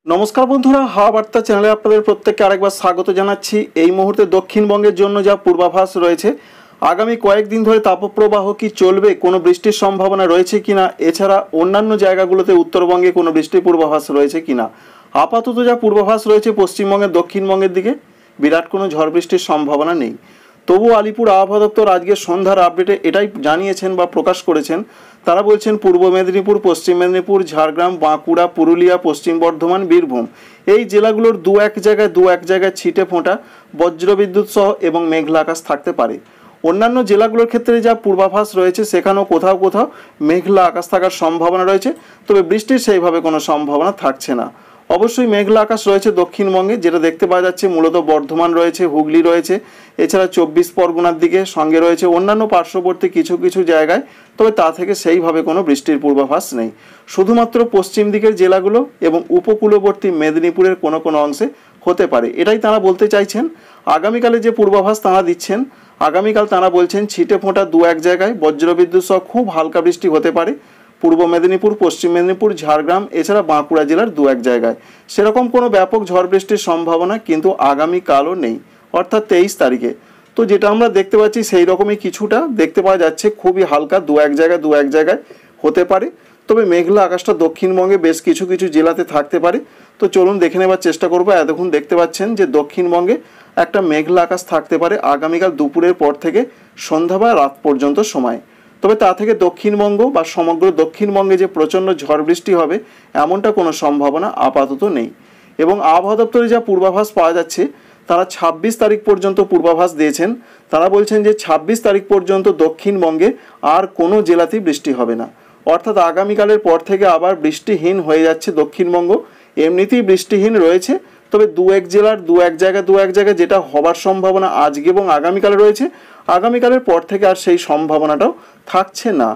नमस्कार बंधुरा हावा बार्ता चैनेले आपनादेर प्रत्येकके आरेकबार स्वागत जानाच्छि। एई मुहूर्ते दक्षिणबंगेर जोन्नो जा पूर्वाभास रयेछे आगामी कयेकदिन धरे तापप्रबाह कि चलबे, कोनो बृष्टिर सम्भावना रयेछे किना, एछाड़ा अन्यान्य जायगागुलोते उत्तरबंगे कोनो बृष्टिर पूर्वाभास रयेछे किना। आपातत जा पूर्वाभास रयेछे पश्चिमबंगेर दक्षिणबंगेर दिके बिराट कोनो झड़ बृष्टिर सम्भावना नेই। तबुओ आलिपुर आबहावा दफ्तर आजके सन्ध्यार आपडेटे एटाই জানিয়েছেন বা প্রকাশ করেছেন। তারা বলছেন পূর্ব মেদিনীপুর, পশ্চিম মেদিনীপুর, ঝাড়গ্রাম, বাঁকুড়া, পুরুলিয়া, পশ্চিম বর্ধমান, বীরভূম এই জেলাগুলোর দু এক জায়গায় ছিটে ফোঁটা বজ্রবিদ্যুৎ সহ এবং মেঘলা আকাশ থাকতে পারে। অন্যান্য জেলাগুলোর ক্ষেত্রে যা পূর্বাভাস রয়েছে সেখানেও কোথাও কোথাও মেঘলা আকাশ থাকার সম্ভাবনা রয়েছে, তবে বৃষ্টির সেইভাবে কোনো সম্ভাবনা থাকছে না। অবশ্যই মেঘলা আকাশ রয়েছে দক্ষিণবঙ্গে, যেটা দেখতে পাওয়া যাচ্ছে মূলত বর্ধমান রয়েছে, হুগলি রয়েছে, এছাড়া 24 পরগনার দিকে সঙ্গে রয়েছে অন্যান্য পার্শ্ববর্তী কিছু কিছু জায়গায়, তবে তা থেকে সেইভাবে কোনো বৃষ্টির পূর্বাভাস নেই। শুধুমাত্র পশ্চিম দিকের জেলাগুলো এবং উপকূলবর্তী মেদিনীপুরের কোনো কোনো অংশে হতে পারে, এটাই তারা বলতে চাইছেন। আগামীকালে যে পূর্বাভাস তারা দিচ্ছেন, আগামীকাল তারা বলছেন ছিটে ফোঁটা দু এক জায়গায় বজ্রবিদ্যুৎ সহ খুব হালকা বৃষ্টি হতে পারে পূর্ব মেদিনীপুর, পশ্চিম মেদিনীপুর, ঝাড়গ্রাম এছাড়া বাঁকুড়া জেলার দু এক জায়গায়। সেরকম কোনো ব্যাপক ঝড় বৃষ্টির সম্ভাবনা কিন্তু আগামীকালও নেই, অর্থাৎ 23 তারিখে। তো যেটা আমরা দেখতে পাচ্ছি সেই রকমই কিছুটা দেখতে পাওয়া যাচ্ছে, খুবই হালকা দু এক জায়গায় হতে পারে, তবে মেঘলা আকাশটা দক্ষিণবঙ্গে বেশ কিছু কিছু জেলাতে থাকতে পারে। তো চলুন দেখে নেবার চেষ্টা করবো। এতক্ষণ দেখতে পাচ্ছেন যে দক্ষিণবঙ্গে একটা মেঘলা আকাশ থাকতে পারে আগামীকাল দুপুরের পর থেকে সন্ধ্যা বা রাত পর্যন্ত সময়। তবে তা থেকে দক্ষিণবঙ্গ বা সমগ্র দক্ষিণবঙ্গে যে প্রচণ্ড ঝড় বৃষ্টি হবে এমনটা কোনো সম্ভাবনা আপাতত নেই। এবং আবহাওয়া দপ্তরে যা পূর্বাভাস পাওয়া যাচ্ছে, তারা 26 তারিখ পর্যন্ত পূর্বাভাস দিয়েছেন। তারা বলছেন যে 26 তারিখ পর্যন্ত দক্ষিণবঙ্গে আর কোনো জেলাতেই বৃষ্টি হবে না, অর্থাৎ আগামীকালের পর থেকে আবার বৃষ্টিহীন হয়ে যাচ্ছে দক্ষিণবঙ্গ। এমনিতেই বৃষ্টিহীন রয়েছে, তবে দু এক জেলার দু এক জায়গায় যেটা হবার সম্ভাবনা আজকে এবং আগামীকালে রয়েছে, আগামীকালের পর থেকে আর সেই সম্ভাবনাটাও থাকছে না।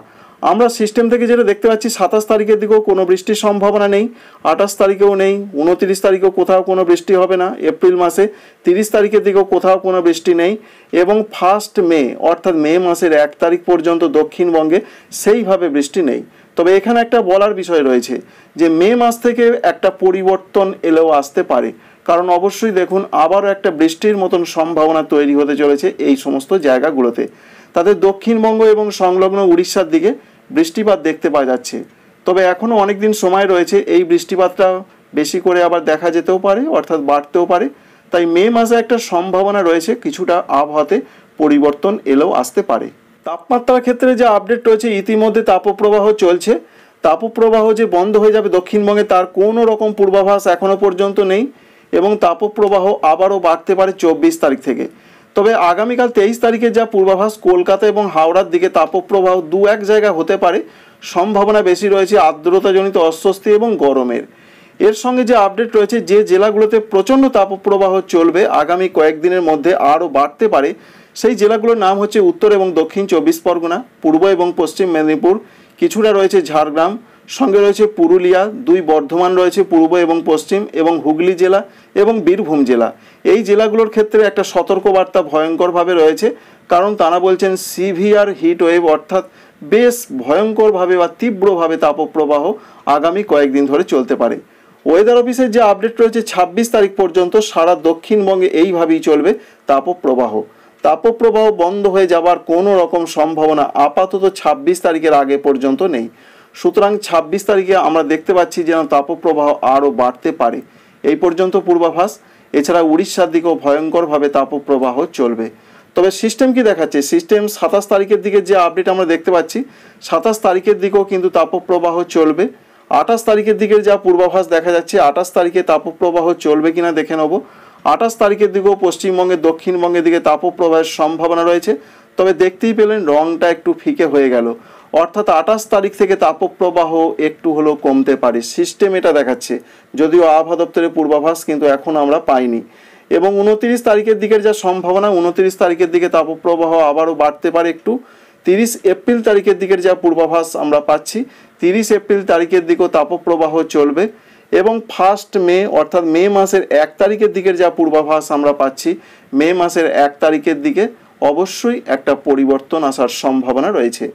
আমরা সিস্টেম থেকে যেটা দেখতে পাচ্ছি 27 তারিখের দিকেও কোনো বৃষ্টির সম্ভাবনা নেই, 28 তারিখেও নেই, 29 তারিখেও কোথাও কোনো বৃষ্টি হবে না এপ্রিল মাসে, 30 তারিখের দিকেও কোথাও কোনো বৃষ্টি নেই, এবং 1 মে অর্থাৎ মে মাসের 1 তারিখ পর্যন্ত দক্ষিণবঙ্গে সেইভাবে বৃষ্টি নেই। তবে এখানে একটা বলার বিষয় রয়েছে যে মে মাস থেকে একটা পরিবর্তন এলেও আসতে পারে, কারণ অবশ্যই দেখুন আবারও একটা বৃষ্টির মতন সম্ভাবনা তৈরি হতে চলেছে এই সমস্ত জায়গাগুলোতে। তাদের দক্ষিণবঙ্গ এবং সংলগ্ন উড়িষ্যার দিকে বৃষ্টিপাত দেখতে পাওয়া যাচ্ছে, তবে এখনও অনেক দিন সময় রয়েছে। এই বৃষ্টিপাতটা বেশি করে আবার দেখা যেতেও পারে, অর্থাৎ বাড়তেও পারে। তাই মে মাসে একটা সম্ভাবনা রয়েছে কিছুটা আবহাওয়াতে পরিবর্তন এলেও আসতে পারে। তাপমাত্রার ক্ষেত্রে যে আপডেট রয়েছে, ইতিমধ্যে তাপপ্রবাহ চলছে। তাপপ্রবাহ যে বন্ধ হয়ে যাবে দক্ষিণবঙ্গে তার কোনো রকম পূর্বাভাস এখনও পর্যন্ত নেই, এবং তাপপ্রবাহ আবারও বাড়তে পারে 24 তারিখ থেকে। তবে আগামীকাল 23 তারিখে যা পূর্বাভাস, কলকাতা এবং হাওড়ার দিকে তাপপ্রবাহ দু এক জায়গায় হতে পারে, সম্ভাবনা বেশি রয়েছে আর্দ্রতাজনিত অস্বস্তি এবং গরমের। এর সঙ্গে যে আপডেট রয়েছে, যে জেলাগুলোতে প্রচণ্ড তাপপ্রবাহ চলবে আগামী কয়েকদিনের মধ্যে আরও বাড়তে পারে, সেই জেলাগুলোর নাম হচ্ছে উত্তর এবং দক্ষিণ 24 পরগনা, পূর্ব এবং পশ্চিম মেদিনীপুর, কিছুটা রয়েছে ঝাড়গ্রাম, সঙ্গে রয়েছে পুরুলিয়া, 2 বর্ধমান রয়েছে পূর্ব এবং পশ্চিম, এবং হুগলি জেলা এবং বীরভূম জেলা। এই জেলাগুলোর ক্ষেত্রে একটা সতর্কবার্তা ভয়ঙ্করভাবে রয়েছে, কারণ তারা বলছেন সিভিয়ার হিট ওয়েভ অর্থাৎ বেশ ভয়ঙ্করভাবে বা তীব্রভাবে তাপপ্রবাহ আগামী কয়েকদিন ধরে চলতে পারে। ওয়েদার অফিসের যে আপডেট রয়েছে 26 তারিখ পর্যন্ত সারা দক্ষিণবঙ্গে এইভাবেই চলবে তাপপ্রবাহ। তাপপ্রবাহ বন্ধ হয়ে যাবার কোনো রকম সম্ভাবনা আপাতত 26 তারিখের আগে পর্যন্ত নেই। সুতরাং 26 তারিখে আমরা দেখতে পাচ্ছি যেন তাপপ্রবাহ আরও বাড়তে পারে, এই পর্যন্ত পূর্বাভাস। এছাড়া উড়িষ্যার দিকেও ভয়ঙ্করভাবে তাপপ্রবাহ চলবে। তবে সিস্টেম কি দেখাচ্ছে, সিস্টেম 27 তারিখের দিকে যে আপডেট আমরা দেখতে পাচ্ছি, 27 তারিখের দিকেও কিন্তু তাপপ্রবাহ চলবে। 28 তারিখের দিকের যা পূর্বাভাস দেখা যাচ্ছে, 28 তারিখে তাপপ্রবাহ চলবে কিনা দেখে নেব। 28 তারিখের দিকেও পশ্চিমবঙ্গের দক্ষিণবঙ্গের দিকে তাপপ্রবাহের সম্ভাবনা রয়েছে, তবে দেখতেই পেলেন রংটা একটু ফিকে হয়ে গেল, অর্থাৎ 28 তারিখ থেকে তাপপ্রবাহ একটু হলেও কমতে পারে, সিস্টেম এটা দেখাচ্ছে। যদিও আবহাওয়া দপ্তরের পূর্বাভাস কিন্তু এখন আমরা পাইনি। এবং 29 তারিখের দিকের যা সম্ভাবনা, 29 তারিখের দিকে তাপপ্রবাহ আবারও বাড়তে পারে একটু। 30 এপ্রিল তারিখের দিকের যা পূর্বাভাস আমরা পাচ্ছি, 30 এপ্রিল তারিখের দিকেও তাপপ্রবাহ চলবে। এবং 1 মে অর্থাৎ মে মাসের 1 তারিখের দিকের যা পূর্বাভাস আমরা পাচ্ছি, মে মাসের 1 তারিখের দিকে অবশ্যই একটা পরিবর্তন আসার সম্ভাবনা রয়েছে।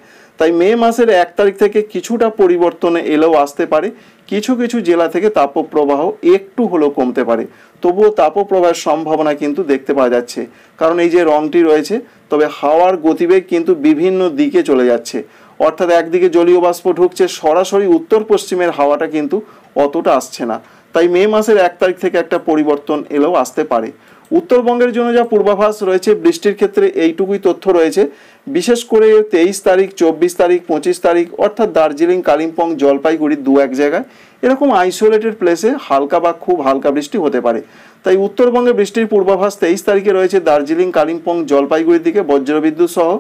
তাই মে মাসের 1 তারিখ থেকে কিছুটা পরিবর্তনে এলেও আসতে পারে। কিছু কিছু জেলা থেকে তাপপ্রবাহ একটু হলেও কমতে পারে, তবুও তাপপ্রবাহের সম্ভাবনা কিন্তু দেখতে পাওয়া যাচ্ছে। কারণ এই যে রংটি রয়েছে, তবে হাওয়ার গতিবেগ কিন্তু বিভিন্ন দিকে চলে যাচ্ছে। অর্থাৎ একদিকে জলীয় বাষ্প ঢুকছে, সরাসরি উত্তর পশ্চিমের হাওয়াটা কিন্তু অতটা আসছে না। তাই মে মাসের 1 তারিখ থেকে একটা পরিবর্তন এলেও আসতে পারে। উত্তরবঙ্গের জন্য যা পূর্বাভাস রয়েছে, বৃষ্টির ক্ষেত্রে এইটুকুই তথ্য রয়েছে। বিশেষ করে 23 তারিখ, 24 তারিখ, 25 তারিখ অর্থাৎ দার্জিলিং, কালিম্পং, জলপাইগুড়ি 2-1 জায়গায় এরকম আইসোলেটেড প্লেসে হালকা বা খুব হালকা বৃষ্টি হতে পারে। তাই উত্তরবঙ্গে বৃষ্টির পূর্বাভাস 23 তারিখে রয়েছে দার্জিলিং, কালিম্পং, জলপাইগুড়ির দিকে বজ্রবিদ্যুৎ সহ।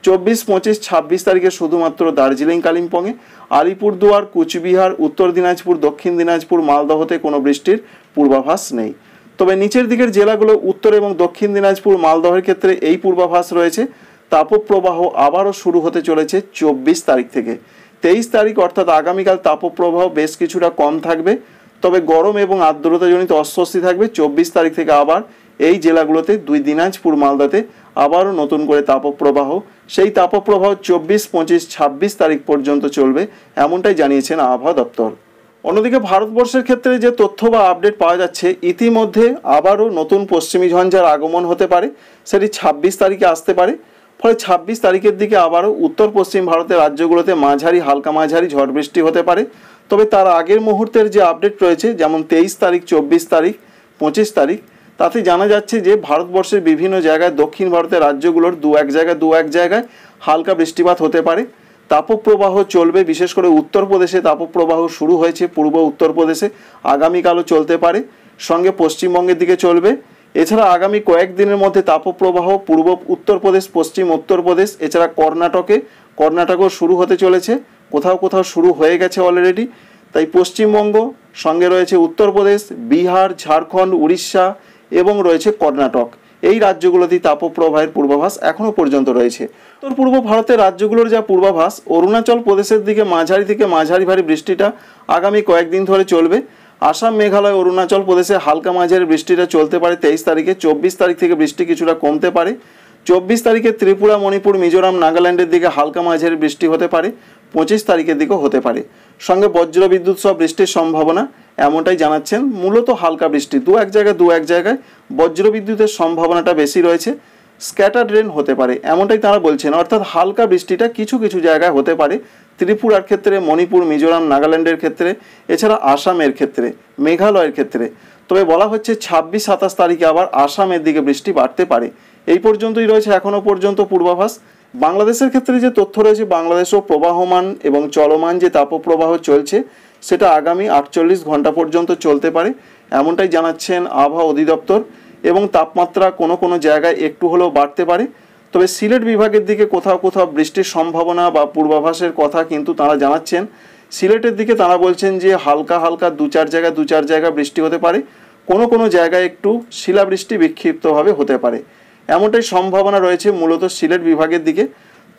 24, 25, 26 তারিখে শুধুমাত্র দার্জিলিং, কালিম্পংয়ে। আলিপুরদুয়ার, কুচবিহার, উত্তর দিনাজপুর, দক্ষিণ দিনাজপুর, মালদহতে কোনো বৃষ্টির পূর্বাভাস নেই। তবে নিচের দিকের জেলাগুলো উত্তর এবং দক্ষিণ দিনাজপুর, মালদহের ক্ষেত্রে এই পূর্বাভাস রয়েছে। তাপপ্রবাহ আবারও শুরু হতে চলেছে 24 তারিখ থেকে। 23 তারিখ অর্থাৎ আগামীকাল তাপপ্রবাহ বেশ কিছুটা কম থাকবে, তবে গরম এবং আর্দ্রতাজনিত অস্বস্তি থাকবে। 24 তারিখ থেকে আবার এই জেলাগুলোতে, 2 দিনাজপুর, মালদাতে আবারও নতুন করে তাপপ্রবাহ। সেই তাপপ্রবাহ 24, 25, 26 তারিখ পর্যন্ত চলবে, এমনটাই জানিয়েছেন আবহাওয়া দপ্তর। অন্যদিকে ভারতবর্ষের ক্ষেত্রে যে তথ্য বা আপডেট পাওয়া যাচ্ছে, ইতিমধ্যে আবারও নতুন পশ্চিমী ঝঞ্ঝার আগমন হতে পারে, সেটি 26 তারিখে আসতে পারে। ফলে 26 তারিখের দিকে আবারও উত্তর পশ্চিম ভারতের রাজ্যগুলোতে মাঝারি, হালকা মাঝারি ঝড় বৃষ্টি হতে পারে। তবে তার আগের মুহূর্তের যে আপডেট রয়েছে, যেমন 23 তারিখ, 24 তারিখ, 25 তারিখ, তাতে জানা যাচ্ছে যে ভারতবর্ষের বিভিন্ন জায়গায়, দক্ষিণ ভারতের রাজ্যগুলোর 2-1 জায়গায় হালকা বৃষ্টিপাত হতে পারে। তাপপ্রবাহ চলবে, বিশেষ করে উত্তরপ্রদেশে তাপপ্রবাহ শুরু হয়েছে, পূর্ব উত্তরপ্রদেশে আগামীকালও চলতে পারে, সঙ্গে পশ্চিমবঙ্গের দিকে চলবে। এছাড়া আগামী কয়েকদিনের মধ্যে তাপপ্রবাহ পূর্ব উত্তরপ্রদেশ, পশ্চিম উত্তরপ্রদেশ, এছাড়া কর্ণাটকেও শুরু হতে চলেছে, কোথাও কোথাও শুরু হয়ে গেছে অলরেডি। তাই পশ্চিমবঙ্গ, সঙ্গে রয়েছে উত্তরপ্রদেশ, বিহার, ঝাড়খণ্ড, উড়িষ্যা এবং রয়েছে কর্ণাটক। এই রাজ্যগুলোতেই তাপপ্রবাহের পূর্বাভাস এখনও পর্যন্ত রয়েছে। উত্তর পূর্ব ভারতের রাজ্যগুলোর যা পূর্বাভাস, অরুণাচল প্রদেশের দিকে মাঝারি থেকে মাঝারি ভারী বৃষ্টিটা আগামী কয়েকদিন ধরে চলবে। আসাম, মেঘালয়, অরুণাচল প্রদেশে হালকা মাঝারি বৃষ্টিটা চলতে পারে 23 তারিখে। 24 তারিখ থেকে বৃষ্টি কিছুটা কমতে পারে। 24 তারিখে ত্রিপুরা, মণিপুর, মিজোরাম, নাগাল্যান্ডের দিকে হালকা মাঝারি বৃষ্টি হতে পারে। 25 তারিখের দিকেও হতে পারে। সঙ্গে বজ্রবিদ্যুৎ সহ বৃষ্টির সম্ভাবনা, এমনটাই জানাচ্ছেন। মূলত হালকা বৃষ্টি, 2-1 জায়গায় বজ্রবিদ্যুতের সম্ভাবনাটা বেশি রয়েছে। স্ক্যাটার রেন হতে পারে, এমনটাই তারা বলছেন। অর্থাৎ হালকা বৃষ্টিটা কিছু কিছু জায়গায় হতে পারে, ত্রিপুরার ক্ষেত্রে, মণিপুর, মিজোরাম, নাগাল্যান্ডের ক্ষেত্রে, এছাড়া আসামের ক্ষেত্রে, মেঘালয়ের ক্ষেত্রে। তবে বলা হচ্ছে 26-27 তারিখে আবার আসামের দিকে বৃষ্টি বাড়তে পারে। এই পর্যন্তই রয়েছে এখনও পর্যন্ত পূর্বাভাস। বাংলাদেশের ক্ষেত্রে যে তথ্য রয়েছে, বাংলাদেশেও প্রবাহমান এবং চলমান যে তাপপ্রবাহ চলছে, সেটা আগামী 48 ঘন্টা পর্যন্ত চলতে পারে, এমনটাই জানাচ্ছেন আবহাওয়া অধিদপ্তর। এবং তাপমাত্রা কোনো কোনো জায়গায় একটু হলেও বাড়তে পারে। তবে সিলেট বিভাগের দিকে কোথাও কোথাও বৃষ্টির সম্ভাবনা বা পূর্বাভাসের কথা কিন্তু তারা জানাচ্ছেন। সিলেটের দিকে তারা বলছেন যে হালকা হালকা 2-4 জায়গায় বৃষ্টি হতে পারে, কোনো কোনো জায়গায় একটু শিলাবৃষ্টি বিক্ষিপ্তভাবে হতে পারে, এমনটাই সম্ভাবনা রয়েছে মূলত সিলেট বিভাগের দিকে।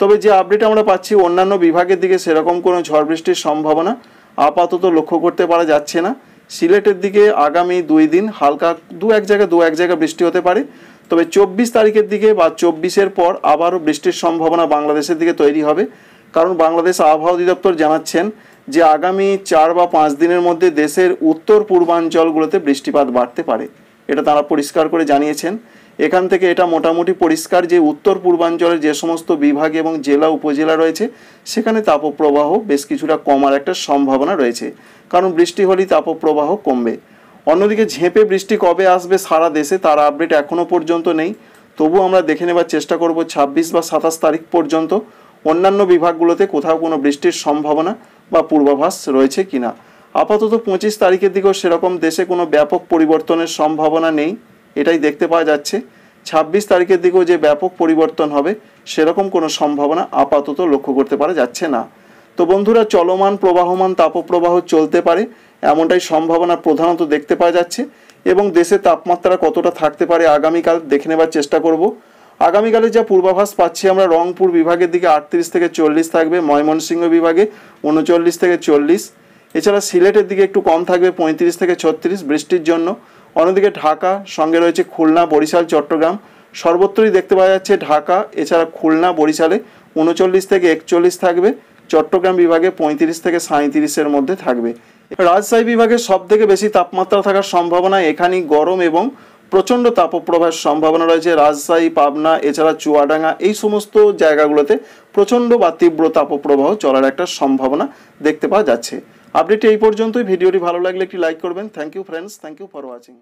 তবে যে আপডেট আমরা পাচ্ছি, অন্যান্য বিভাগের দিকে সেরকম কোনো ঝড় বৃষ্টির সম্ভাবনা আপাতত লক্ষ্য করতে পারা যাচ্ছে না। সিলেটের দিকে আগামী 2 দিন হালকা 2-1 জায়গায় বৃষ্টি হতে পারে। তবে 24 তারিখের দিকে বা 24-এর পর আবারও বৃষ্টির সম্ভাবনা বাংলাদেশের দিকে তৈরি হবে। কারণ বাংলাদেশ আবহাওয়া অধিদপ্তর জানাচ্ছেন যে আগামী 4 বা 5 দিনের মধ্যে দেশের উত্তর পূর্বাঞ্চলগুলোতে বৃষ্টিপাত বাড়তে পারে, এটা তারা পরিষ্কার করে জানিয়েছেন। এখান থেকে এটা মোটামুটি পরিষ্কার যে উত্তর পূর্বাঞ্চলের যে সমস্ত বিভাগ এবং জেলা, উপজেলা রয়েছে, সেখানে তাপপ্রবাহ বেশ কিছুটা কমার একটা সম্ভাবনা রয়েছে, কারণ বৃষ্টি হলেই তাপপ্রবাহ কমবে। অন্যদিকে ঝেঁপে বৃষ্টি কবে আসবে সারা দেশে, তার আপডেট এখনও পর্যন্ত নেই। তবু আমরা দেখে নেবার চেষ্টা করব 26 বা 27 তারিখ পর্যন্ত অন্যান্য বিভাগগুলোতে কোথাও কোনো বৃষ্টির সম্ভাবনা বা পূর্বাভাস রয়েছে কিনা। আপাতত 25 তারিখের দিকেও সেরকম দেশে কোনো ব্যাপক পরিবর্তনের সম্ভাবনা নেই, এটাই দেখতে পাওয়া যাচ্ছে। 26 তারিখের দিকেও যে ব্যাপক পরিবর্তন হবে সেরকম কোনো সম্ভাবনা আপাতত লক্ষ্য করতে পারা যাচ্ছে না। তো বন্ধুরা, চলমান প্রবাহমান তাপপ্রবাহ চলতে পারে, এমনটাই সম্ভাবনা প্রধানত দেখতে পাওয়া যাচ্ছে। এবং দেশে তাপমাত্রা কতটা থাকতে পারে আগামীকাল দেখে নেবার চেষ্টা করব। আগামীকালে যা পূর্বাভাস পাচ্ছি আমরা, রংপুর বিভাগের দিকে 38 থেকে 40 থাকবে, ময়মনসিংহ বিভাগে 39 থেকে 40, এছাড়া সিলেটের দিকে একটু কম থাকবে 35 থেকে 36 বৃষ্টির জন্য। অন্যদিকে ঢাকা, সঙ্গে রয়েছে খুলনা, বরিশাল, চট্টগ্রাম, সর্বত্রই দেখতে পাওয়া যাচ্ছে ঢাকা এছাড়া খুলনা, বরিশালে 39 থেকে 41 থাকবে। চট্টগ্রাম বিভাগে 35 থেকে 37-এর মধ্যে থাকবে। রাজশাহী বিভাগে সব থেকে বেশি তাপমাত্রা থাকার সম্ভাবনা, এখানেই গরম এবং প্রচণ্ড তাপপ্রবাহের সম্ভাবনা রয়েছে। রাজশাহী, পাবনা, এছাড়া চুয়াডাঙ্গা এই সমস্ত জায়গাগুলোতে প্রচণ্ড বা তীব্র তাপপ্রবাহ চলার একটা সম্ভাবনা দেখতে পাওয়া যাচ্ছে। আপডেট এই পর্যন্তই। ভিডিওটি ভালো লাগলে একটি লাইক করবেন। Thank you friends, thank you for watching.